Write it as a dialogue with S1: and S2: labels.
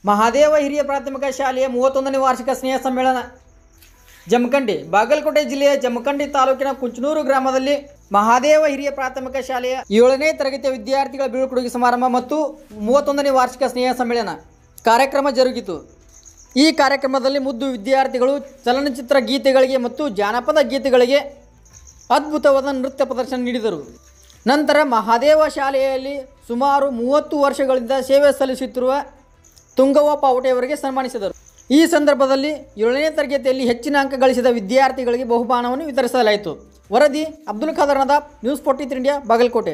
S1: ಮಹಾದೇವ ಹಿರಿಯ ಪ್ರಾಥಮಿಕ ಶಾಲೆಯ 31ನೇ ವಾರ್ಷಿಕ ಸ್ನೇಹ ಸಮ್ಮೇಳನ ಜಮಖಂಡಿ. ಬಾಗಲಕೋಟೆ ಜಿಲ್ಲೆಯ ಜಮಖಂಡಿ ತಾಲೂಕಿನ ಕುಂಚನೂರು ಗ್ರಾಮದಲ್ಲಿ ಮಹಾದೇವ ಹಿರಿಯ ಪ್ರಾಥಮಿಕ ಶಾಲೆಯ 7ನೇ ತರಗತಿಯ ವಿದ್ಯಾರ್ಥಿಗಳ ಬೀಳ್ಕೊಡುಗೆ ಸಮಾರಂಭ ಮತ್ತು 31ನೇ ವಾರ್ಷಿಕ ಸ್ನೇಹ ಸಮ್ಮೇಳನ ಕಾರ್ಯಕ್ರಮ ಜರುಗಿತು. ಈ ಕಾರ್ಯಕ್ರಮದಲ್ಲಿ ಮುದ್ದು ವಿದ್ಯಾರ್ಥಿಗಳು ಚಲನಚಿತ್ರ ಗೀತೆಗಳಿಗೆ ಮತ್ತು ಜಾನಪದ ಗೀತೆಗಳಿಗೆ ಅದ್ಭುತವಾದ ನೃತ್ಯ ಪ್ರದರ್ಶನ ನೀಡಿದರು. ನಂತರ ಮಹಾದೇವ ಶಾಲೆಯಲ್ಲಿ ಸುಮಾರು 30 ವರ್ಷಗಳಿಂದ ಸೇವೆ ಸಲ್ಲಿಸುತ್ತಿರುವ ತುಂಗವ್ವ ಪಾವಟೆಯವರಿಗೆ ಸನ್ಮಾನಿಸಿದರು. ಈ ಸಂದರ್ಭದಲ್ಲಿ 7ನೇ ತರಗತಿಯಲ್ಲಿ ಹೆಚ್ಚಿನ ಅಂಕ ಗಳಿಸಿದ ವಿದ್ಯಾರ್ಥಿಗಳಿಗೆ ಬಹುಮಾನವನ್ನು ವಿತರಿಸಲಾಯಿತು. ವರದಿ ಅಬ್ದುಲ್ ಖಾದರ್ ನದಾಬ್, ನ್ಯೂಸ್ 43 ಇಂಡಿಯಾ, ಬಾಗಲಕೋಟೆ.